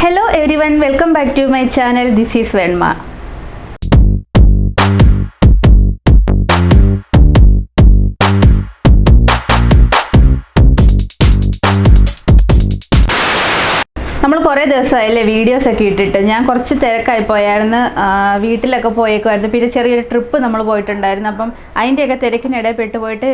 Hello everyone, welcome back to my channel. This is Venma. നമ്മൾ കുറേ ദിവസമായില്ലേ videos ഒക്കെ ഇട്ടിട്ട്. ഞാൻ കുറച്ച് തിരക്കായി പോയായിരുന്നു, വീട്ടിലൊക്കെ പോയേക്കുമായിരുന്നു. പിന്നെ ചെറിയൊരു ട്രിപ്പ് നമ്മൾ പോയിട്ടുണ്ടായിരുന്നു. അപ്പം അതിൻ്റെയൊക്കെ തിരക്കിനിടയിൽ പെട്ടുപോയിട്ട്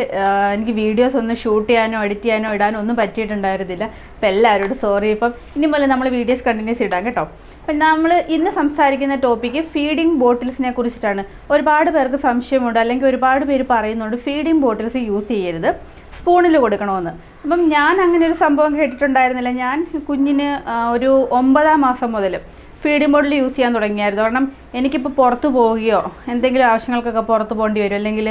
എനിക്ക് വീഡിയോസ് ഒന്നും ഷൂട്ട് ചെയ്യാനോ എഡിറ്റ് ചെയ്യാനോ ഇടാനോ ഒന്നും പറ്റിയിട്ടുണ്ടായിരുന്നില്ല. അപ്പോൾ എല്ലാവരോടും സോറി. ഇപ്പം ഇനി മുതൽ നമ്മൾ വീഡിയോസ് കണ്ടിന്യൂസ് ഇടാം കേട്ടോ. അപ്പം നമ്മൾ ഇന്ന് സംസാരിക്കുന്ന ടോപ്പിക്ക് ഫീഡിംഗ് ബോട്ടിൽസിനെ കുറിച്ചിട്ടാണ്. ഒരുപാട് പേർക്ക് സംശയമുണ്ട്, അല്ലെങ്കിൽ ഒരുപാട് പേര് പറയുന്നുണ്ട് ഫീഡിംഗ് ബോട്ടിൽസ് യൂസ് ചെയ്യരുത്, സ്പൂണിൽ കൊടുക്കണമെന്ന്. അപ്പം ഞാൻ അങ്ങനെ ഒരു സംഭവം കേട്ടിട്ടുണ്ടായിരുന്നില്ല. ഞാൻ കുഞ്ഞിന് ഒരു 9ാം മാസം മുതൽ ഫീഡിംഗ് ബോട്ടിൽ യൂസ് ചെയ്യാൻ തുടങ്ങിയായിരുന്നു. കാരണം എനിക്കിപ്പോൾ പുറത്ത് പോവുകയോ എന്തെങ്കിലും ആവശ്യങ്ങൾക്കൊക്കെ പുറത്ത് പോകേണ്ടി വരും, അല്ലെങ്കിൽ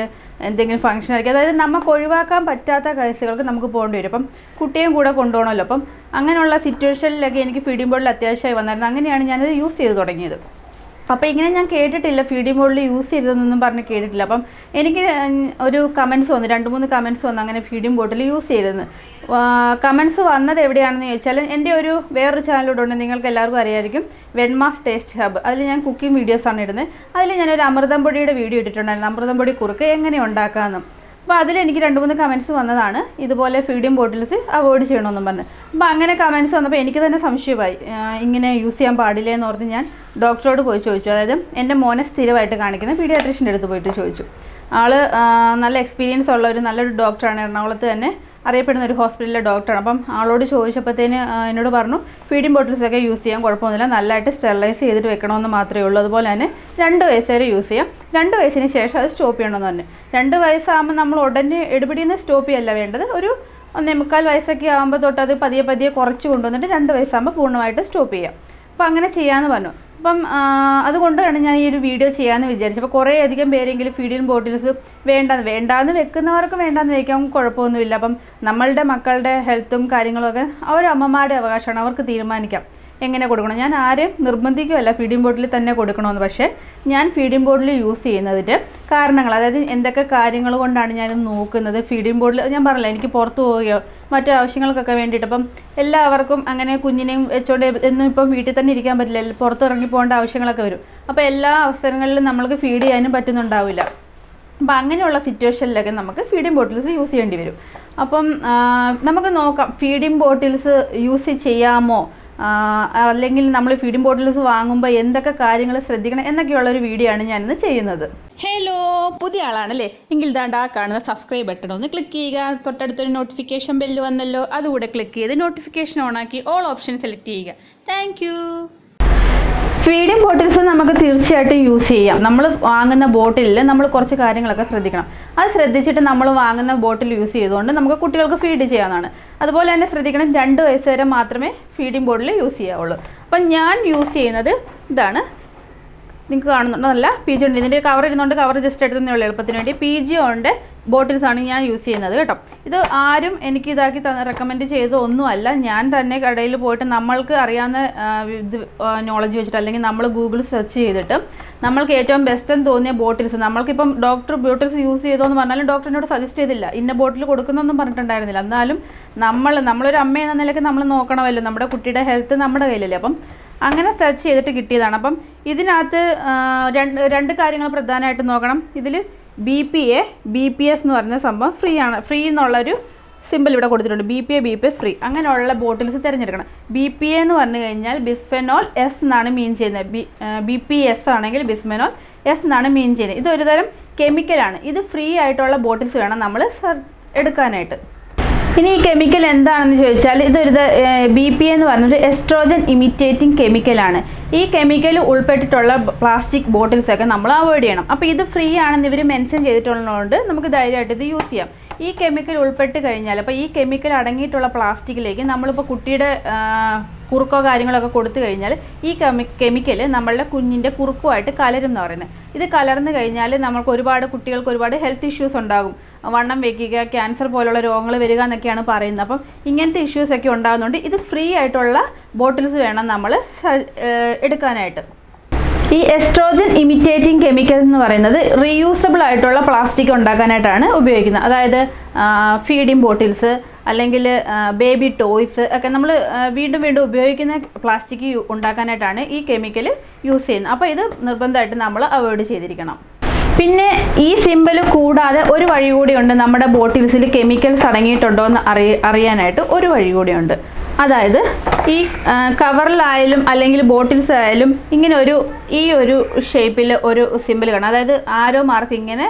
എന്തെങ്കിലും ഫംഗ്ഷൻ ആയിരിക്കും, അതായത് നമുക്ക് ഒഴിവാക്കാൻ പറ്റാത്ത കേസുകൾക്ക് നമുക്ക് പോകേണ്ടി വരും. അപ്പം കുട്ടിയും കൂടെ കൊണ്ടുപോകണമല്ലോ. അപ്പം അങ്ങനെയുള്ള സിറ്റുവേഷനിലൊക്കെ എനിക്ക് ഫീഡിംഗ് ബോട്ടിൽ അത്യാവശ്യമായി വന്നായിരുന്നു. അങ്ങനെയാണ് ഞാനത് യൂസ് ചെയ്ത് തുടങ്ങിയത്. അപ്പോൾ ഇങ്ങനെ ഞാൻ കേട്ടിട്ടില്ല, ഫീഡിംഗ് ബോട്ടിൽ യൂസ് ചെയ്തതെന്നൊന്നും പറഞ്ഞ് കേട്ടിട്ടില്ല. അപ്പം എനിക്ക് ഒരു കമൻസ് വന്നു, 2-3 കമൻസ് വന്നു അങ്ങനെ ഫീഡിംഗ് ബോട്ടിൽ യൂസ് ചെയ്തെന്ന്. കമൻസ് വന്നത് എവിടെയാണെന്ന് ചോദിച്ചാൽ എൻ്റെ ഒരു വേറൊരു ചാനലിലൂടെ ഉണ്ട്, നിങ്ങൾക്ക് എല്ലാവർക്കും അറിയായിരിക്കും, വെൺമാസ് ടേസ്റ്റ് ഹബ്. അതിൽ ഞാൻ കുക്കിംഗ് വീഡിയോസാണ് ഇടുന്നത്. അതിൽ ഞാനൊരു അമൃതം പൊടിയുടെ വീഡിയോ ഇട്ടിട്ടുണ്ടായിരുന്നു, അമൃതം പൊടി കുറുക്ക് എങ്ങനെ ഉണ്ടാക്കാമെന്നും. അപ്പോൾ അതിലെനിക്ക് 2-3 കമൻസ് വന്നതാണ് ഇതുപോലെ ഫീഡിംഗ് ബോട്ടിൽസ് അവോയ്ഡ് ചെയ്യണമെന്നും പറഞ്ഞ്. അപ്പോൾ അങ്ങനെ കമൻസ് വന്നപ്പോൾ എനിക്ക് തന്നെ സംശയമായി, ഇങ്ങനെ യൂസ് ചെയ്യാൻ പാടില്ല എന്ന് ഓർത്ത് ഞാൻ ഡോക്ടറോട് പോയി ചോദിച്ചു. അതായത് എൻ്റെ മോനെ സ്ഥിരമായിട്ട് കാണിക്കുന്ന പീഡിയാട്രീഷ്യൻ്റെ അടുത്ത് പോയിട്ട് ചോദിച്ചു. ആൾ നല്ല എക്സ്പീരിയൻസ് ഉള്ള ഒരു നല്ലൊരു ഡോക്ടറാണ്, എറണാകുളത്ത് തന്നെ അറിയപ്പെടുന്ന ഒരു ഹോസ്പിറ്റലിലെ ഡോക്ടറാണ്. അപ്പം ആളോട് ചോദിച്ചപ്പോഴത്തേന് എന്നോട് പറഞ്ഞു ഫീഡിംഗ് ബോട്ടിൽസൊക്കെ യൂസ് ചെയ്യാൻ കുഴപ്പമൊന്നുമില്ല, നല്ലതായിട്ട് സ്റ്റെറിലൈസ് ചെയ്തിട്ട് വെക്കണമെന്ന് മാത്രമേ ഉള്ളൂ. അതുപോലെ തന്നെ 2 വയസ്സ് വരെ യൂസ് ചെയ്യാം, 2 വയസ്സിന് ശേഷം അത് സ്റ്റോപ്പ് ചെയ്യണമെന്ന് പറഞ്ഞു. 2 വയസ്സാകുമ്പോൾ നമ്മൾ ഉടനെ എടുപിടിന്ന് സ്റ്റോപ്പ് ചെയ്യല്ല വേണ്ടത്, ഒരു 1.25 വയസ്സൊക്കെ ആകുമ്പോൾ തൊട്ട് അത് പതിയെ പതിയെ കുറച്ച് കൊണ്ടുവന്നിട്ട് 2 വയസ്സാകുമ്പോൾ പൂർണ്ണമായിട്ട് സ്റ്റോപ്പ് ചെയ്യാം. അപ്പോൾ അങ്ങനെ ചെയ്യാമെന്ന് പറഞ്ഞു. അപ്പം അതുകൊണ്ടാണ് ഞാൻ ഈ ഒരു വീഡിയോ ചെയ്യാമെന്ന് വിചാരിച്ചത്. അപ്പോൾ കുറേ അധികം പേരെങ്കിലും ഫീഡിംഗ് ബോട്ടിൽസ് വേണ്ടാന്ന് വെക്കുന്നവർക്ക് വേണ്ടാന്ന് വയ്ക്കാൻ കുഴപ്പമൊന്നുമില്ല. അപ്പം നമ്മളുടെ മക്കളുടെ ഹെൽത്തും കാര്യങ്ങളുമൊക്കെ അവരമ്മമാരുടെ അവകാശമാണ്, അവർക്ക് തീരുമാനിക്കാം എങ്ങനെ കൊടുക്കണം. ഞാൻ ആരെയും നിർബന്ധിക്കുകയല്ല ഫീഡിംഗ് ബോട്ടിൽ തന്നെ കൊടുക്കണമെന്ന്. പക്ഷേ ഞാൻ ഫീഡിംഗ് ബോട്ടിൽ യൂസ് ചെയ്യുന്നതിൻ്റെ കാരണങ്ങൾ, അതായത് എന്തൊക്കെ കാര്യങ്ങൾ കൊണ്ടാണ് ഞാൻ നോക്കുന്നത്. ഫീഡിംഗ് ബോട്ടിൽ ഞാൻ പറഞ്ഞില്ല, എനിക്ക് പുറത്ത് പോവുകയോ മറ്റു ആവശ്യങ്ങൾക്കൊക്കെ വേണ്ടിയിട്ട്. അപ്പം എല്ലാവർക്കും അങ്ങനെ കുഞ്ഞിനെയും വെച്ചോണ്ട് എന്നും ഇപ്പം വീട്ടിൽ തന്നെ ഇരിക്കാൻ പറ്റില്ല, പുറത്ത് ഇറങ്ങി പോകേണ്ട ആവശ്യങ്ങളൊക്കെ വരും. അപ്പോൾ എല്ലാ അവസരങ്ങളിലും നമ്മൾക്ക് ഫീഡ് ചെയ്യാനും പറ്റുന്നുണ്ടാവില്ല. അപ്പം അങ്ങനെയുള്ള സിറ്റുവേഷനിലൊക്കെ നമുക്ക് ഫീഡിംഗ് ബോട്ടിൽസ് യൂസ് ചെയ്യേണ്ടി വരും. അപ്പം നമുക്ക് നോക്കാം ഫീഡിംഗ് ബോട്ടിൽസ് യൂസ് ചെയ്യാമോ, അല്ലെങ്കിൽ നമ്മൾ ഫീഡിംഗ് ബോട്ടിൽസ് വാങ്ങുമ്പോൾ എന്തൊക്കെ കാര്യങ്ങൾ ശ്രദ്ധിക്കണം എന്നൊക്കെയുള്ളൊരു വീഡിയോ ആണ് ഞാനിന്ന് ചെയ്യുന്നത്. ഹലോ, പുതിയ ആളാണല്ലേ എങ്കിൽ ദാണ്ട് ആ കാണുന്ന സബ്സ്ക്രൈബ് ബട്ടൺ ഒന്ന് ക്ലിക്ക് ചെയ്യുക. തൊട്ടടുത്തൊരു നോട്ടിഫിക്കേഷൻ ബെല്ല് വന്നല്ലോ, അതുകൂടെ ക്ലിക്ക് ചെയ്ത് നോട്ടിഫിക്കേഷൻ ഓണാക്കി ഓൾ ഓപ്ഷൻ സെലക്ട് ചെയ്യുക. Thank you. ഫീഡിംഗ് ബോട്ടിൽസ് നമുക്ക് തീർച്ചയായിട്ടും യൂസ് ചെയ്യാം. നമ്മൾ വാങ്ങുന്ന ബോട്ടിലിൽ നമ്മൾ കുറച്ച് കാര്യങ്ങളൊക്കെ ശ്രദ്ധിക്കണം. അത് ശ്രദ്ധിച്ചിട്ട് നമ്മൾ വാങ്ങുന്ന ബോട്ടിൽ യൂസ് ചെയ്തുകൊണ്ട് നമുക്ക് കുട്ടികൾക്ക് ഫീഡ് ചെയ്യാവുന്നതാണ്. അതുപോലെ തന്നെ ശ്രദ്ധിക്കണം, 2 വയസ്സ് വരെ മാത്രമേ ഫീഡിംഗ് ബോട്ടിൽ യൂസ് ചെയ്യാവുള്ളൂ. അപ്പം ഞാൻ യൂസ് ചെയ്യുന്നത് ഇതാണ്, നിങ്ങൾക്ക് കാണുന്നുണ്ടോ, നല്ല പി ജി ഉണ്ട്. ഇതിൻ്റെ കവർ ഇരുന്നുകൊണ്ട് കവർ ജസ്റ്റ് എടുത്തതേ ഉള്ളൂ എളുപ്പത്തിന് വേണ്ടി. പി ജി ഉണ്ട് ബോട്ടിൽസാണ് ഞാൻ യൂസ് ചെയ്യുന്നത് കേട്ടോ. ഇത് ആരും എനിക്ക് ഇതാക്കി റെക്കമെൻഡ് ചെയ്തത് ഒന്നുമല്ല, ഞാൻ തന്നെ കടയിൽ പോയിട്ട് നമ്മൾക്ക് അറിയാവുന്ന നോളജ് വെച്ചിട്ട്, അല്ലെങ്കിൽ നമ്മൾ ഗൂഗിൾ സെർച്ച് ചെയ്തിട്ട് നമ്മൾക്ക് ഏറ്റവും ബെസ്റ്റ് എന്ന് തോന്നിയ ബോട്ടിൽസ്, നമ്മൾക്കിപ്പം ഡോക്ടർ ബോട്ടിൽസ് യൂസ് ചെയ്തോ എന്ന് പറഞ്ഞാലും ഡോക്ടറിനോട് സജസ്റ്റ് ചെയ്തില്ല, ഇന്ന ബോട്ടിൽ കൊടുക്കുന്നൊന്നും പറഞ്ഞിട്ടുണ്ടായിരുന്നില്ല. എന്നാലും നമ്മളൊരു അമ്മ എന്ന നിലയ്ക്ക് നമ്മൾ നോക്കണമല്ലോ, നമ്മുടെ കുട്ടിയുടെ ഹെൽത്ത് നമ്മുടെ കയ്യിലല്ലേ. അപ്പം അങ്ങനെ സെർച്ച് ചെയ്തിട്ട് കിട്ടിയതാണ്. അപ്പം ഇതിനകത്ത് രണ്ട് കാര്യങ്ങൾ പ്രധാനമായിട്ട് നോക്കണം. ഇതിൽ BPA BPS എന്ന് പറയുന്ന സംഭവം ഫ്രീ എന്നുള്ളൊരു സിമ്പിൾ ഇവിടെ കൊടുത്തിട്ടുണ്ട്. BPA BPS ഫ്രീ, അങ്ങനെയുള്ള ബോട്ടിൽസ് തിരഞ്ഞെടുക്കണം. BPA എന്ന് പറഞ്ഞു കഴിഞ്ഞാൽ ബിസ്ഫെനോൾ S എന്നാണ് മീൻ ചെയ്യുന്നത്. BPS ആണെങ്കിൽ ബിസ്ഫെനോൾ S എന്നാണ് മീൻ ചെയ്യുന്നത്. ഇതൊരു തരം കെമിക്കലാണ്. ഇത് ഫ്രീ ആയിട്ടുള്ള ബോട്ടിൽസ് വേണം നമ്മൾ എടുക്കാനായിട്ട്. ഇനി ഈ കെമിക്കൽ എന്താണെന്ന് ചോദിച്ചാൽ, ഇതൊരു BPA എന്ന് പറഞ്ഞൊരു എസ്ട്രോജൻ ഇമിറ്റേറ്റിംഗ് കെമിക്കലാണ്. ഈ കെമിക്കൽ ഉൾപ്പെട്ടിട്ടുള്ള പ്ലാസ്റ്റിക് ബോട്ടിൽസൊക്കെ നമ്മൾ അവോയ്ഡ് ചെയ്യണം. അപ്പോൾ ഇത് ഫ്രീ ആണെന്ന് ഇവർ മെൻഷൻ ചെയ്തിട്ടുള്ളതുകൊണ്ട് നമുക്ക് ധൈര്യമായിട്ട് ഇത് യൂസ് ചെയ്യാം. ഈ കെമിക്കൽ ഉൾപ്പെട്ട് കഴിഞ്ഞാൽ, അപ്പോൾ ഈ കെമിക്കൽ അടങ്ങിയിട്ടുള്ള പ്ലാസ്റ്റിക്കിലേക്ക് നമ്മളിപ്പോൾ കുട്ടിയുടെ കുറുക്കോ കാര്യങ്ങളൊക്കെ കൊടുത്തു കഴിഞ്ഞാൽ ഈ കെമിക്കൽ നമ്മളുടെ കുഞ്ഞിൻ്റെ കുറുക്കുമായിട്ട് കലരും എന്ന് പറയുന്നത്. ഇത് കലർന്നു കഴിഞ്ഞാൽ കുട്ടികൾക്ക് ഒരുപാട് ഹെൽത്ത് ഇഷ്യൂസ് ഉണ്ടാകും. വണ്ണം വെക്കുക, ക്യാൻസർ പോലുള്ള രോഗങ്ങൾ വരിക എന്നൊക്കെയാണ് പറയുന്നത്. അപ്പം ഇങ്ങനത്തെ ഇഷ്യൂസൊക്കെ ഉണ്ടാകുന്നുണ്ട്. ഇത് ഫ്രീ ആയിട്ടുള്ള ബോട്ടിൽസ് വേണം നമ്മൾ എടുക്കാനായിട്ട്. ഈ എസ്ട്രോജൻ ഇമിറ്റേറ്റിംഗ് കെമിക്കൽ എന്ന് പറയുന്നത് റീയൂസബിൾ ആയിട്ടുള്ള പ്ലാസ്റ്റിക് ഉണ്ടാക്കാനായിട്ടാണ് ഉപയോഗിക്കുന്നത്. അതായത് ഫീഡിംഗ് ബോട്ടിൽസ്, അല്ലെങ്കിൽ ബേബി ടോയ്സ് ഒക്കെ നമ്മൾ വീണ്ടും വീണ്ടും ഉപയോഗിക്കുന്ന പ്ലാസ്റ്റിക് ഉണ്ടാക്കാനായിട്ടാണ് ഈ കെമിക്കൽ യൂസ് ചെയ്യുന്നത്. അപ്പോൾ ഇത് നിർബന്ധമായിട്ട് നമ്മൾ അവോയ്ഡ് ചെയ്തിരിക്കണം. പിന്നെ ഈ സിമ്പൽ കൂടാതെ ഒരു വഴി കൂടിയുണ്ട് നമ്മുടെ ബോട്ടിൽസിൽ കെമിക്കൽസ് അടങ്ങിയിട്ടുണ്ടോ എന്ന് അറിയാനായിട്ട് ഒരു വഴി കൂടിയുണ്ട്. അതായത് ഈ കവറിലായാലും അല്ലെങ്കിൽ ബോട്ടിൽസ് ആയാലും ഇങ്ങനെ ഈ ഒരു ഷേപ്പിൽ ഒരു സിമ്പിൾ കാണാം. അതായത് ആരോ മാർക്ക് ഇങ്ങനെ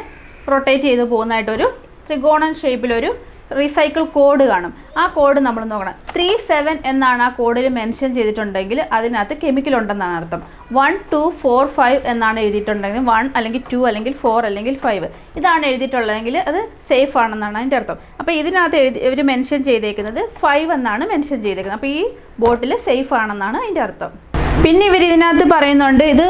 റൊട്ടേറ്റ് ചെയ്ത് പോകുന്നതായിട്ടൊരു ത്രികോണൻ ഷേപ്പിലൊരു റീസൈക്കിൾ കോഡ് കാണും. ആ കോഡ് നമ്മൾ നോക്കണം. 37 എന്നാണ് ആ കോഡിൽ മെൻഷൻ ചെയ്തിട്ടുണ്ടെങ്കിൽ അതിനകത്ത് കെമിക്കൽ ഉണ്ടെന്നാണ് അർത്ഥം. 1 2 4 5 എന്നാണ് എഴുതിയിട്ടുണ്ടെങ്കിൽ 1 അല്ലെങ്കിൽ 2 അല്ലെങ്കിൽ 4 അല്ലെങ്കിൽ 5 ഇതാണ് എഴുതിയിട്ടുള്ളതെങ്കിൽ അത് സേഫ് ആണെന്നാണ് അതിൻ്റെ അർത്ഥം. അപ്പോൾ ഇതിനകത്ത് ഇവർ മെൻഷൻ ചെയ്തേക്കുന്നത് 5 എന്നാണ് മെൻഷൻ ചെയ്തേക്കുന്നത്. അപ്പോൾ ഈ ബോട്ടിൽ സേഫ് ആണെന്നാണ് അതിൻ്റെ അർത്ഥം. പിന്നെ ഇവർ ഇതിനകത്ത് പറയുന്നുണ്ട് ഇത്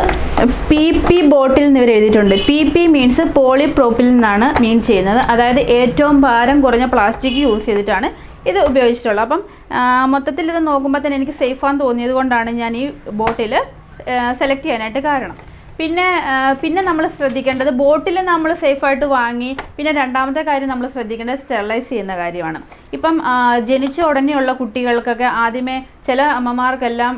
PP ബോട്ടിൽ എന്ന് ഇവർ എഴുതിയിട്ടുണ്ട്. PP മീൻസ് പോളിപ്രോപ്പിലിൻ എന്നാണ് മീൻ ചെയ്യുന്നത്. അതായത് ഏറ്റവും ഭാരം കുറഞ്ഞ പ്ലാസ്റ്റിക് യൂസ് ചെയ്തിട്ടാണ് ഇത് ഉപയോഗിച്ചിട്ടുള്ളത്. അപ്പം മൊത്തത്തിൽ ഇത് നോക്കുമ്പോൾ തന്നെ എനിക്ക് സേഫാന്ന് തോന്നിയത് കൊണ്ടാണ് ഞാൻ ഈ ബോട്ടിൽ സെലക്ട് ചെയ്യാനായിട്ട് കാരണം. പിന്നെ നമ്മൾ ശ്രദ്ധിക്കേണ്ടത് ബോട്ടിൽ നമ്മൾ സേഫായിട്ട് വാങ്ങി പിന്നെ രണ്ടാമത്തെ കാര്യം നമ്മൾ ശ്രദ്ധിക്കേണ്ടത് സ്റ്റെറിലൈസ് ചെയ്യുന്ന കാര്യമാണ്. ഇപ്പം ജനിച്ച ഉടനെയുള്ള കുട്ടികൾക്കൊക്കെ ആദ്യമേ ചില അമ്മമാർക്കെല്ലാം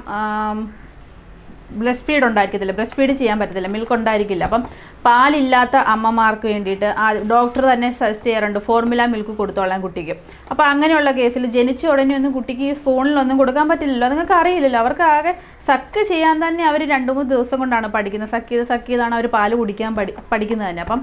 ബ്രസ്റ്റ് ഫീഡ് ഉണ്ടായിരിക്കത്തില്ല, ബ്രസ്റ്റ് ഫീഡ് ചെയ്യാൻ പറ്റത്തില്ല, മിൽക്ക് ഉണ്ടായിരിക്കില്ല. അപ്പം പാലില്ലാത്ത അമ്മമാർക്ക് വേണ്ടിയിട്ട് ഡോക്ടർ തന്നെ സജസ്റ്റ് ചെയ്യാറുണ്ട് ഫോർമുല മിൽക്ക് കൊടുത്തോളാം കുട്ടിക്ക്. അപ്പോൾ അങ്ങനെയുള്ള കേസിൽ ജനിച്ച ഉടനെ ഒന്നും കുട്ടിക്ക് ഫോണിലൊന്നും കൊടുക്കാൻ പറ്റില്ലല്ലോ, നിങ്ങൾക്ക് അറിയില്ലല്ലോ. അവർക്ക് ആകെ സക്ക് ചെയ്യാൻ തന്നെ അവർ 2-3 ദിവസം കൊണ്ടാണ് പഠിക്കുന്നത്. സക്ക് ചെയ്താണ് അവർ പാല് കുടിക്കാൻ പഠിക്കുന്നത് തന്നെ. അപ്പം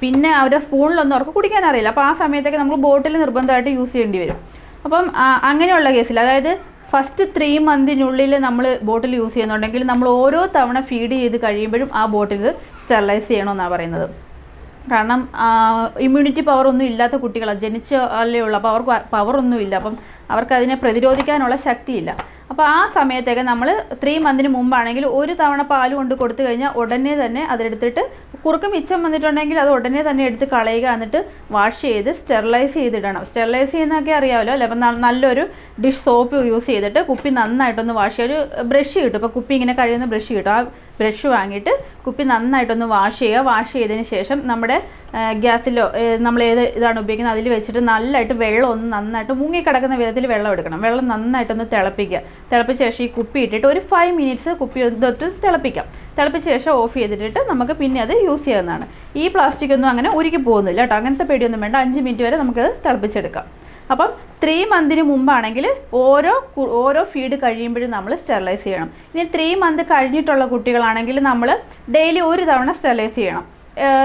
പിന്നെ അവരുടെ സ്പൂണിലൊന്നും അവർക്ക് കുടിക്കാൻ അറിയില്ല. അപ്പോൾ ആ സമയത്തൊക്കെ നമ്മൾ ബോട്ടിൽ നിർബന്ധമായിട്ട് യൂസ് ചെയ്യേണ്ടി വരും. അപ്പം അങ്ങനെയുള്ള കേസിൽ അതായത് ഫസ്റ്റ് 3 മന്തിനുള്ളിൽ നമ്മൾ ബോട്ടിൽ യൂസ് ചെയ്യുന്നുണ്ടെങ്കിൽ നമ്മൾ ഓരോ തവണ ഫീഡ് ചെയ്ത് കഴിയുമ്പോഴും ആ ബോട്ടിൽ സ്റ്റെറിലൈസ് ചെയ്യണമെന്നാണ് പറയുന്നത്. കാരണം ഇമ്മ്യൂണിറ്റി പവറൊന്നും ഇല്ലാത്ത കുട്ടികളാണ്, ജനിച്ചല്ലേ ഉള്ളൂ. അപ്പോൾ അവർക്ക് പവറൊന്നും ഇല്ല, അപ്പം അവർക്ക് അതിനെ പ്രതിരോധിക്കാനുള്ള ശക്തിയില്ല. അപ്പോൾ ആ സമയത്തൊക്കെ നമ്മൾ 3 മന്തിന് മുമ്പാണെങ്കിൽ ഒരു തവണ പാൽ കൊണ്ട് കൊടുത്തു കഴിഞ്ഞാൽ ഉടനെ തന്നെ അതെടുത്തിട്ട് കുറുക്ക് മിച്ചം വന്നിട്ടുണ്ടെങ്കിൽ അത് ഉടനെ തന്നെ എടുത്ത് കളയുക, എന്നിട്ട് വാഷ് ചെയ്ത് സ്റ്റെറിലൈസ് ചെയ്തിടണം. സ്റ്റെറിലൈസ് ചെയ്യുന്നതൊക്കെ അറിയാമല്ലോ അല്ലേ. അപ്പം നല്ലൊരു ഡിഷ് സോപ്പ് യൂസ് ചെയ്തിട്ട് കുപ്പി നന്നായിട്ടൊന്ന് വാഷ് ചെയ്യുക. ഒരു ബ്രഷ് കിട്ടും, ഇപ്പോൾ കുപ്പി ഇങ്ങനെ കഴിയുന്ന ബ്രഷ് കിട്ടും. ആ ബ്രഷ് വാങ്ങിയിട്ട് കുപ്പി നന്നായിട്ടൊന്ന് വാഷ് ചെയ്യുക. വാഷ് ചെയ്തതിന് ശേഷം നമ്മുടെ ഗ്യാസിലോ നമ്മൾ ഏത് ഇതാണ് ഉപയോഗിക്കുന്നത് അതിൽ വെച്ചിട്ട് നല്ലതായിട്ട് വെള്ളം ഒന്ന് നന്നായിട്ട് മുങ്ങിക്കിടക്കുന്ന വിധത്തിൽ വെള്ളം എടുക്കണം. വെള്ളം നന്നായിട്ടൊന്ന് തിളപ്പിക്കുക. തിളപ്പിച്ച ശേഷം ഈ കുപ്പി ഇട്ടിട്ട് ഒരു 5 മിനിറ്റ്സ് കുപ്പി തൊട്ട് തിളപ്പിക്കാം. തിളപ്പിച്ച ശേഷം ഓഫ് ചെയ്തിട്ട് നമുക്ക് പിന്നെ അത് യൂസ് ചെയ്യാവുന്നതാണ്. ഈ പ്ലാസ്റ്റിക് ഒന്നും അങ്ങനെ ഉരുക്കി പോകുന്നില്ല കേട്ടോ, അങ്ങനത്തെ പേടിയൊന്നും വേണ്ട. 5 മിനിറ്റ് വരെ നമുക്കത് തിളപ്പിച്ചെടുക്കാം. അപ്പം 3 മന്തിന് മുമ്പാണെങ്കിൽ ഓരോ ഫീഡ് കഴിയുമ്പോഴും നമ്മൾ സ്റ്റെറിലൈസ് ചെയ്യണം. ഇനി 3 മന്ത് കഴിഞ്ഞിട്ടുള്ള കുട്ടികളാണെങ്കിൽ നമ്മൾ ഡെയിലി ഒരു തവണ സ്റ്റെറിലൈസ് ചെയ്യണം.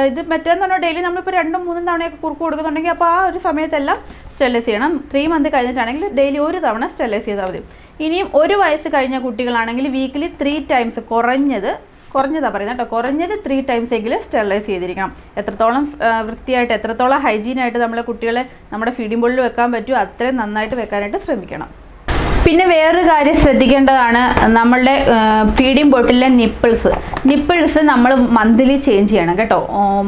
ഇത് മറ്റേന്ന് പറഞ്ഞാൽ ഡെയിലി നമ്മളിപ്പോൾ 2-3 തവണയൊക്കെ കുറുക്ക് കൊടുക്കുന്നുണ്ടെങ്കിൽ അപ്പോൾ ആ ഒരു സമയത്തെല്ലാം സ്റ്റെറിലൈസ് ചെയ്യണം. 3 മന്ത് കഴിഞ്ഞിട്ടാണെങ്കിൽ ഡെയിലി ഒരു തവണ സ്റ്റെറിലൈസ് ചെയ്താൽ മതി. ഇനിയും 1 വയസ്സ് കഴിഞ്ഞ കുട്ടികളാണെങ്കിൽ വീക്കിലി 3 ടൈംസ് കുറഞ്ഞതാണ് പറയുന്നത് കേട്ടോ, കുറഞ്ഞത് 3 ടൈംസ് എങ്കിലും സ്റ്റെറിലൈസ് ചെയ്തിരിക്കണം. എത്രത്തോളം വൃത്തിയായിട്ട് എത്രത്തോളം ഹൈജീനായിട്ട് നമ്മളെ കുട്ടികളെ നമ്മുടെ ഫീഡിംഗ് ബോളിൽ വെക്കാൻ പറ്റുമോ അത്രയും നന്നായിട്ട് വെക്കാനായിട്ട് ശ്രമിക്കണം. പിന്നെ വേറൊരു കാര്യം ശ്രദ്ധിക്കേണ്ടതാണ്, നമ്മളുടെ ഫീഡിംഗ് ബോട്ടിലെ നിപ്പിൾസ് നമ്മൾ മന്ത്ലി ചേഞ്ച് ചെയ്യണം കേട്ടോ.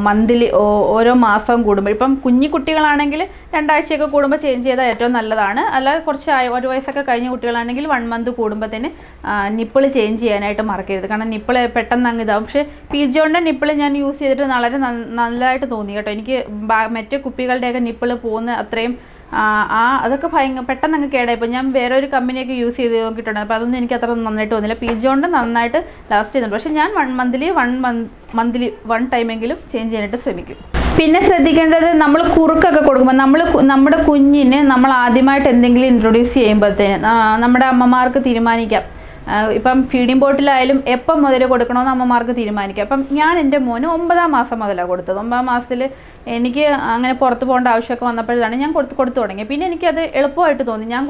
മന്ത്ലി ഓരോ മാസം കൂടുമ്പോൾ, ഇപ്പം കുഞ്ഞു കുട്ടികളാണെങ്കിൽ 2 ആഴ്ചയൊക്കെ കൂടുമ്പോൾ ചേഞ്ച് ചെയ്താൽ ഏറ്റവും നല്ലതാണ്. അല്ലാതെ കുറച്ച് 1 വയസ്സൊക്കെ കഴിഞ്ഞ കുട്ടികളാണെങ്കിൽ 1 മന്ത് കൂടുമ്പോൾ തന്നെ നിപ്പിൾ ചേഞ്ച് ചെയ്യാനായിട്ട് മറക്കരുത്. കാരണം നിപ്പിൾ പെട്ടെന്ന് അങ്ങ് ഇതാവും. പക്ഷേ പീജിയോണിൻ്റെ നിപ്പിൾ ഞാൻ യൂസ് ചെയ്തിട്ട് വളരെ നല്ലതായിട്ട് തോന്നി കേട്ടോ. എനിക്ക് മറ്റു കുപ്പികളുടെയൊക്കെ നിപ്പിൾ പോകുന്ന അത്രയും അതൊക്കെ പെട്ടെന്ന് അങ്ങ് കേടായിപ്പോൾ. ഞാൻ വേറെ ഒരു കമ്പനിയൊക്കെ യൂസ് ചെയ്ത് നോക്കിയിട്ടുണ്ട്, അപ്പോൾ അതൊന്നും എനിക്ക് അത്ര നന്നായിട്ട് തോന്നില്ല. പീജിയോണ്ട് നന്നായിട്ട് ലാസ്റ്റ് ചെയ്യുന്നുണ്ട്. പക്ഷേ ഞാൻ 1 ടൈമെങ്കിലും ചേഞ്ച് ചെയ്യാനായിട്ട് ശ്രമിക്കും. പിന്നെ ശ്രദ്ധിക്കേണ്ടത്, നമ്മൾ കുറുക്കൊക്കെ കൊടുക്കുമ്പോൾ നമ്മുടെ കുഞ്ഞിന് നമ്മൾ ആദ്യമായിട്ട് എന്തെങ്കിലും ഇൻട്രൊഡ്യൂസ് ചെയ്യുമ്പോഴത്തേന് നമ്മുടെ അമ്മമാർക്ക് തീരുമാനിക്കാം. ഇപ്പം ഫീഡിംഗ് ബോട്ടിലായാലും എപ്പം മുതൽ കൊടുക്കണമെന്ന് അമ്മമാർക്ക് തീരുമാനിക്കാം. അപ്പം ഞാൻ എൻ്റെ മോന് 9-ാം മാസം മുതലാണ് കൊടുത്തത്. 9-ാം മാസത്തിൽ എനിക്ക് അങ്ങനെ പുറത്ത് പോകേണ്ട ആവശ്യമൊക്കെ വന്നപ്പോഴാണ് ഞാൻ കൊടുത്തു തുടങ്ങിയത്. പിന്നെ എനിക്കത് എളുപ്പമായിട്ട് തോന്നി. ഞാൻ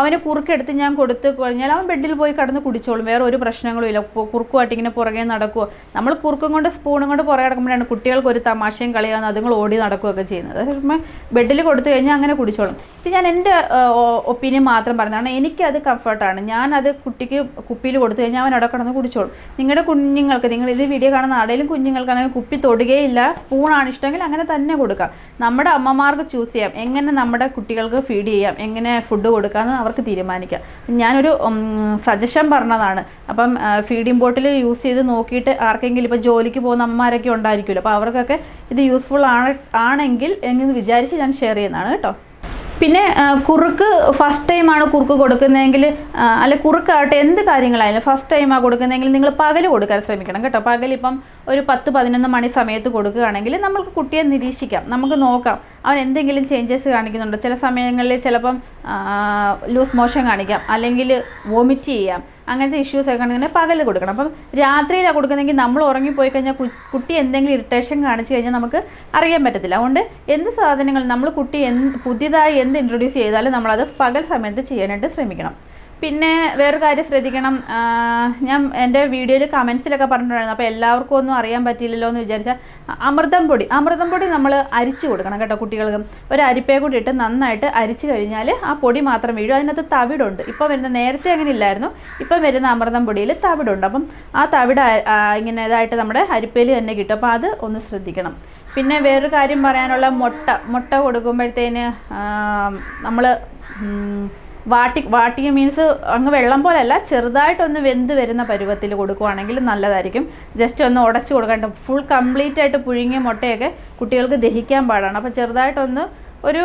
അവന് കുറുക്കെടുത്ത് ഞാൻ കൊടുത്ത് കഴിഞ്ഞാൽ അവൻ ബെഡിൽ പോയി കിടന്ന് കുടിച്ചോളും, വേറെ ഒരു പ്രശ്നങ്ങളും ഇല്ല. കുറുക്കുമായിട്ട് ഇങ്ങനെ പുറകെ നടക്കുമോ, നമ്മൾ കുറുക്കും കൊണ്ട് സ്പൂണും കൊണ്ട് പുറകെ നടക്കുമ്പോഴാണ് കുട്ടികൾക്ക് ഒരു തമാശയും കളിയാകുന്ന അതുങ്ങൾ ഓടി നടക്കുകയൊക്കെ ചെയ്യുന്നത്. ബെഡിൽ കൊടുത്തു കഴിഞ്ഞാൽ അങ്ങനെ കുടിച്ചോളും. ഇത് ഞാൻ എൻ്റെ ഒപ്പീനിയൻ മാത്രം പറഞ്ഞതാണ്. എനിക്കത് കംഫർട്ടാണ്. ഞാനത് കുട്ടിക്ക് കുപ്പിയിൽ കൊടുത്തു കഴിഞ്ഞാൽ അവൻ അവിടെ കിടന്ന് കുടിച്ചോളും. നിങ്ങളുടെ കുഞ്ഞുങ്ങൾക്ക്, നിങ്ങൾ ഇത് വീഡിയോ കാണുന്ന ആടെയും കുഞ്ഞുങ്ങൾക്ക് അങ്ങനെ കുപ്പി തൊടുകയില്ല, സ്പൂണാണ് ഇഷ്ടമെങ്കിൽ അങ്ങനെ തന്നെ കൊടുക്കാം. നമ്മുടെ അമ്മമാർക്ക് ചൂസ് ചെയ്യാം എങ്ങനെ നമ്മുടെ കുട്ടികൾക്ക് ഫീഡ് ചെയ്യാം, എങ്ങനെ ഫുഡ് കൊടുക്കാമെന്ന് അവർക്ക് തീരുമാനിക്കാം. ഞാനൊരു സജഷൻ പറഞ്ഞതാണ്. അപ്പം ഫീഡിംഗ് ബോട്ടിൽ യൂസ് ചെയ്ത് നോക്കിയിട്ട് ആർക്കെങ്കിലും ഇപ്പോൾ ജോലിക്ക് പോകുന്ന അമ്മമാരൊക്കെ ഉണ്ടായിരിക്കുമല്ലോ, അപ്പോൾ അവർക്കൊക്കെ ഇത് യൂസ്ഫുൾ ആണെങ്കിൽ എന്ന് വിചാരിച്ച് ഞാൻ ഷെയർ ചെയ്യുന്നതാണ് കേട്ടോ. പിന്നെ കുറുക്ക് ഫസ്റ്റ് ടൈമാണ് കുറുക്ക് കൊടുക്കുന്നതെങ്കിൽ അല്ല കുറുക്കാവട്ടെ എന്ത് കാര്യങ്ങളായാലും ഫസ്റ്റ് ടൈമാണ് കൊടുക്കുന്നതെങ്കിൽ നിങ്ങൾ പകൽ കൊടുക്കാൻ ശ്രമിക്കണം കേട്ടോ. പകലിപ്പം ഒരു 10-11 മണി സമയത്ത് കൊടുക്കുകയാണെങ്കിൽ നമുക്ക് കുട്ടിയെ നിരീക്ഷിക്കാം, നമുക്ക് നോക്കാം അവൻ എന്തെങ്കിലും ചേഞ്ചസ് കാണിക്കുന്നുണ്ടോ. ചില സമയങ്ങളിൽ ചിലപ്പം ലൂസ് മോഷൻ കാണിക്കാം, അല്ലെങ്കിൽ വോമിറ്റ് ചെയ്യാം, അങ്ങനത്തെ ഇഷ്യൂസൊക്കെ ആണെങ്കിൽ പകൽ കൊടുക്കണം. അപ്പം രാത്രിയിലാണ് കൊടുക്കുന്നതെങ്കിൽ നമ്മൾ ഉറങ്ങിപ്പോയി കഴിഞ്ഞാൽ കുട്ടി എന്തെങ്കിലും ഇറിറ്റേഷൻ കാണിച്ചു കഴിഞ്ഞാൽ നമുക്ക് അറിയാൻ പറ്റത്തില്ല. അതുകൊണ്ട് എന്ത് സാധനങ്ങൾ നമ്മൾ കുട്ടി പുതിയതായി എന്ത് ഇൻട്രൊഡ്യൂസ് ചെയ്താലും നമ്മളത് പകൽ സമയത്ത് ചെയ്യാനായിട്ട് ശ്രമിക്കണം. പിന്നെ വേറൊരു കാര്യം ശ്രദ്ധിക്കണം, ഞാൻ എൻ്റെ വീഡിയോയിൽ കമൻസിലൊക്കെ പറഞ്ഞിട്ടുണ്ടായിരുന്നു, അപ്പോൾ എല്ലാവർക്കും ഒന്നും അറിയാൻ പറ്റിയില്ലല്ലോ എന്ന് വിചാരിച്ചാൽ അമൃതം പൊടി നമ്മൾ അരിച്ചു കൊടുക്കണം കേട്ടോ. കുട്ടികൾക്ക് ഒരു അരിപ്പയെ കൂടി ഇട്ട് നന്നായിട്ട് അരിച്ചു കഴിഞ്ഞാൽ ആ പൊടി മാത്രം വീഴും. അതിനകത്ത് തവിടുണ്ട്. ഇപ്പോൾ വരുന്ന നേരത്തെ അങ്ങനെ ഇല്ലായിരുന്നു, ഇപ്പം വരുന്ന അമൃതം പൊടിയിൽ തവിടുണ്ട്. അപ്പം ആ തവിട് ഇങ്ങനെ ഇതായിട്ട് നമ്മുടെ അരിപ്പയിൽ തന്നെ കിട്ടും. അപ്പോൾ അത് ഒന്ന് ശ്രദ്ധിക്കണം. പിന്നെ വേറൊരു കാര്യം പറയാനുള്ള മുട്ട കൊടുക്കുമ്പോഴത്തേന് നമ്മൾ വാട്ടിക മീൻസ് അങ്ങ് വെള്ളം പോലെയല്ല, ചെറുതായിട്ടൊന്ന് വെന്ത് വരുന്ന പരുവത്തിൽ കൊടുക്കുകയാണെങ്കിൽ നല്ലതായിരിക്കും. ജസ്റ്റ് ഒന്ന് ഉടച്ച് കൊടുക്കാണ്ട് ഫുൾ കംപ്ലീറ്റ് ആയിട്ട് പുഴുങ്ങിയ മുട്ടയൊക്കെ കുട്ടികൾക്ക് ദഹിക്കാൻ പാടാണ്. അപ്പോൾ ചെറുതായിട്ടൊന്ന് ഒരു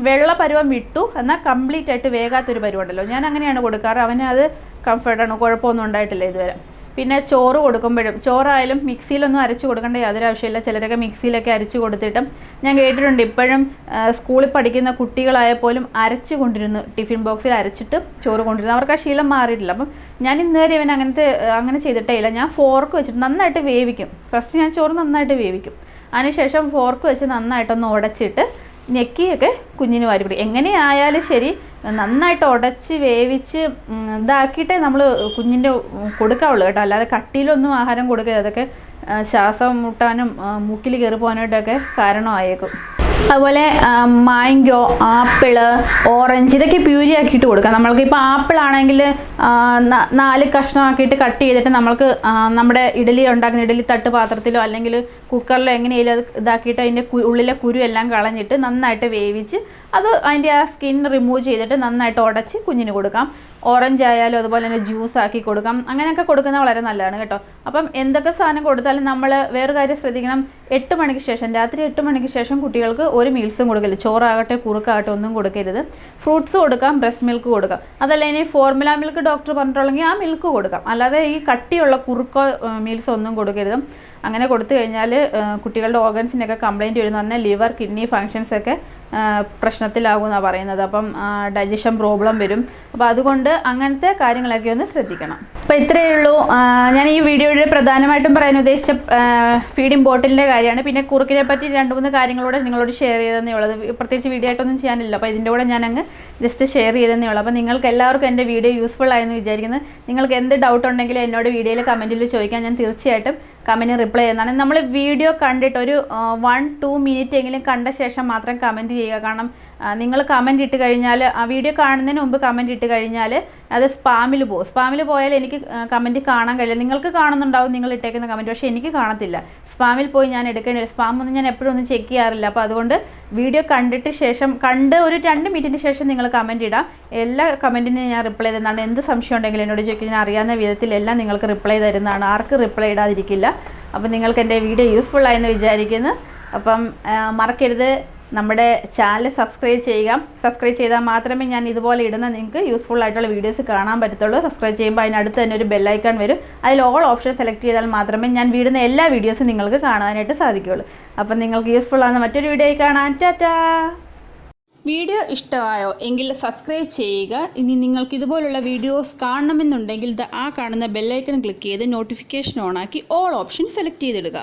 വെള്ള പരുവം വിട്ടു എന്നാൽ കംപ്ലീറ്റ് ആയിട്ട് വേകാത്തൊരു പരുവമുണ്ടല്ലോ, ഞാൻ അങ്ങനെയാണ് കൊടുക്കാറ്. അവന് അത് കംഫർട്ടാണ്, കുഴപ്പമൊന്നും ഉണ്ടായിട്ടില്ല ഇതുവരെ. പിന്നെ ചോറ് കൊടുക്കുമ്പോഴും ചോറായാലും മിക്സിയിലൊന്നും അരച്ച് കൊടുക്കേണ്ട യാതൊരു ആവശ്യമില്ല. ചിലരൊക്കെ മിക്സിയിലൊക്കെ അരച്ച് കൊടുത്തിട്ടും ഞാൻ കേട്ടിട്ടുണ്ട് ഇപ്പോഴും സ്കൂളിൽ പഠിക്കുന്ന കുട്ടികളായാൽ പോലും അരച്ച് കൊണ്ടിരുന്നു, ടിഫിൻ ബോക്സിൽ അരച്ചിട്ട് ചോറ് കൊണ്ടിരുന്നു. അവർക്ക് ആ ശീലം മാറിയിട്ടില്ല. അപ്പം ഞാൻ ഇന്നുവരെ ഇവൻ അങ്ങനെ ചെയ്തിട്ടേ ഇല്ല. ഞാൻ ഫോർക്ക് വെച്ചിട്ട് നന്നായിട്ട് വേവിക്കും. ഫസ്റ്റ് ഞാൻ ചോറ് നന്നായിട്ട് വേവിക്കും, അതിനുശേഷം ഫോർക്ക് വെച്ച് നന്നായിട്ടൊന്ന് ഉടച്ചിട്ട് ഞെക്കിയൊക്കെ കുഞ്ഞിന് വാരി കൊടുക്കും. എങ്ങനെയായാലും ശരി നന്നായിട്ട് ഉടച്ച് വേവിച്ച് ഇതാക്കിയിട്ടേ നമ്മൾ കുഞ്ഞിൻ്റെ കൊടുക്കാവുള്ളൂ കേട്ടോ. അല്ലാതെ കട്ടിയിലൊന്നും ആഹാരം കൊടുക്കരുത്. അതൊക്കെ ശ്വാസം മുട്ടാനും മൂക്കിൽ കയറി പോകാനായിട്ടൊക്കെ കാരണമായേക്കും. അതുപോലെ മാങ്കോ, ആപ്പിള്, ഓറഞ്ച് ഇതൊക്കെ പ്യൂരി ആക്കിയിട്ട് കൊടുക്കാം. നമ്മൾക്കിപ്പോൾ ആപ്പിളാണെങ്കിൽ 4 കഷ്ണമാക്കിയിട്ട് കട്ട് ചെയ്തിട്ട് നമ്മൾക്ക് നമ്മുടെ ഇഡലി ഉണ്ടാക്കുന്ന ഇഡലി തട്ട് പാത്രത്തിലോ അല്ലെങ്കിൽ കുക്കറിലോ എങ്ങനെയായാലും അത് ഇതാക്കിയിട്ട് അതിൻ്റെ ഉള്ളിലെ കുരു എല്ലാം കളഞ്ഞിട്ട് നന്നായിട്ട് വേവിച്ച് അത് അതിൻ്റെ ആ സ്കിൻ റിമൂവ് ചെയ്തിട്ട് നന്നായിട്ട് ഉടച്ച് കുഞ്ഞിന് കൊടുക്കാം. ഓറഞ്ച് ആയാലും അതുപോലെ തന്നെ ജ്യൂസ് ആക്കി കൊടുക്കാം. അങ്ങനെയൊക്കെ കൊടുക്കുന്നത് വളരെ നല്ലതാണ് കേട്ടോ. അപ്പം എന്തൊക്കെ സാധനം കൊടുത്താലും നമ്മൾ വേറൊരു കാര്യം ശ്രദ്ധിക്കണം, 8 മണിക്ക് ശേഷം രാത്രി 8 മണിക്ക് ശേഷം കുട്ടികൾക്ക് ഒരു മീൽസും കൊടുക്കരുത്. ചോറാകട്ടെ കുറുക്കാകട്ടെ ഒന്നും കൊടുക്കരുത്. ഫ്രൂട്ട്സ് കൊടുക്കാം, ബ്രസ്റ്റ് മിൽക്ക് കൊടുക്കാം. അതല്ല ഇനി ഫോർമുല മിൽക്ക് ഡോക്ടർ പറഞ്ഞിട്ടുള്ളെങ്കിൽ ആ മിൽക്ക് കൊടുക്കാം. അല്ലാതെ ഈ കട്ടിയുള്ള കുറുക്കോ മീൽസോ ഒന്നും കൊടുക്കരുത്. അങ്ങനെ കൊടുത്തു കഴിഞ്ഞാൽ കുട്ടികളുടെ ഓർഗൻസിനൊക്കെ കംപ്ലയിൻറ്റ് വരുന്ന പറഞ്ഞാൽ ലിവർ, കിഡ്നി ഫങ്ഷൻസൊക്കെ പ്രശ്നത്തിലാകുമെന്നാണ് പറയുന്നത്. അപ്പം ഡൈജഷൻ പ്രോബ്ലം വരും. അപ്പോൾ അതുകൊണ്ട് അങ്ങനത്തെ കാര്യങ്ങളൊക്കെ ഒന്ന് ശ്രദ്ധിക്കണം. അപ്പോൾ ഇത്രയേ ഉള്ളൂ ഞാൻ ഈ വീഡിയോയിൽ പ്രധാനമായിട്ടും പറയാൻ ഉദ്ദേശിച്ച ഫീഡിംഗ് ബോട്ടിലിൻ്റെ കാര്യമാണ്. പിന്നെ കുറുക്കിനെ പറ്റി 2-3 കാര്യങ്ങളൂടെ നിങ്ങളോട് ഷെയർ ചെയ്തതന്നേ ഉള്ളത്. പ്രത്യേകിച്ച് വീഡിയോ ആയിട്ടൊന്നും ചെയ്യാനില്ല. അപ്പോൾ ഇതിൻ്റെ കൂടെ ഞാൻ അങ്ങ് ജസ്റ്റ് ഷെയർ ചെയ്തതന്നേ ഉള്ളൂ. അപ്പോൾ നിങ്ങൾക്ക് എല്ലാവർക്കും എൻ്റെ വീഡിയോ യൂസ്ഫുൾ ആയെന്ന് വിചാരിക്കുന്നു. നിങ്ങൾക്ക് എന്ത് ഡൗട്ട് ഉണ്ടെങ്കിലും എന്നോട് വീഡിയോയിൽ കമൻറ്റിൽ ചോദിക്കാൻ ഞാൻ തീർച്ചയായിട്ടും കമൻറ്റിന് റിപ്ലൈ ചെയ്യുന്നതാണ്. നമ്മൾ വീഡിയോ കണ്ടിട്ട് ഒരു 1-2 മിനിറ്റ് എങ്കിലും കണ്ട ശേഷം മാത്രം കമൻറ്റ് ചെയ്യുക. കാരണം നിങ്ങൾ കമൻറ്റ് ഇട്ട് കഴിഞ്ഞാൽ ആ വീഡിയോ കാണുന്നതിന് മുമ്പ് കമൻറ്റ് ഇട്ട് കഴിഞ്ഞാൽ അത് സ്പാമിൽ പോകും. സ്പാമിൽ പോയാൽ എനിക്ക് കമൻറ്റ് കാണാൻ കഴിയില്ല. നിങ്ങൾക്ക് കാണുന്നുണ്ടാവും നിങ്ങൾ ഇട്ടേക്കുന്ന കമൻറ്റ്, പക്ഷേ എനിക്ക് കാണത്തില്ല. സ്പാമിൽ പോയി ഞാൻ എടുക്കേണ്ടി സ്പാം ഒന്നും ഞാൻ എപ്പോഴും ഒന്നും ചെക്ക് ചെയ്യാറില്ല. അപ്പോൾ അതുകൊണ്ട് വീഡിയോ കണ്ടിട്ട് ശേഷം ഒരു 2 മിനിറ്റിന് ശേഷം നിങ്ങൾ കമൻറ്റ് ഇടാം. എല്ലാ കമൻറ്റിനും ഞാൻ റിപ്ലൈ തരുന്നതാണ്. എന്ത് സംശയം ഉണ്ടെങ്കിലും എന്നോട് ചോദിക്കും, ഞാൻ അറിയാവുന്ന വിധത്തിലെല്ലാം നിങ്ങൾക്ക് റിപ്ലൈ തരുന്നതാണ്. ആർക്ക് റിപ്ലൈ ഇടാതിരിക്കില്ല. അപ്പം നിങ്ങൾക്ക് എൻ്റെ വീഡിയോ യൂസ്ഫുൾ ആയെന്ന് വിചാരിക്കുന്നു. അപ്പം മറക്കരുത് നമ്മുടെ ചാനൽ സബ്സ്ക്രൈബ് ചെയ്യുക. സബ്സ്ക്രൈബ് ചെയ്താൽ മാത്രമേ ഞാൻ ഇതുപോലെ ഇടുന്ന നിങ്ങൾക്ക് യൂസ്ഫുൾ ആയിട്ടുള്ള വീഡിയോസ് കാണാൻ പറ്റത്തുള്ളൂ. സബ്സ്ക്രൈബ് ചെയ്യുമ്പോൾ അതിനടുത്ത് തന്നെ ഒരു ബെല്ലൈക്കൺ വരും. അതിൽ ഓൾ ഓപ്ഷൻ സെലക്ട് ചെയ്താൽ മാത്രമേ ഞാൻ വിടുന്ന എല്ലാ വീഡിയോസും നിങ്ങൾക്ക് കാണാനായിട്ട് സാധിക്കുകയുള്ളൂ. അപ്പം നിങ്ങൾക്ക് യൂസ്ഫുൾ ആകുന്ന മറ്റൊരു വീഡിയോയിൽ കാണാൻ ടാറ്റാ. വീഡിയോ ഇഷ്ടമായോ എങ്കിൽ സബ്സ്ക്രൈബ് ചെയ്യുക. ഇനി നിങ്ങൾക്ക് ഇതുപോലുള്ള വീഡിയോസ് കാണണമെന്നുണ്ടെങ്കിൽ ആ കാണുന്ന ബെല്ലൈക്കൺ ക്ലിക്ക് ചെയ്ത് നോട്ടിഫിക്കേഷൻ ഓണാക്കി ഓൾ ഓപ്ഷൻ സെലക്ട് ചെയ്തിടുക.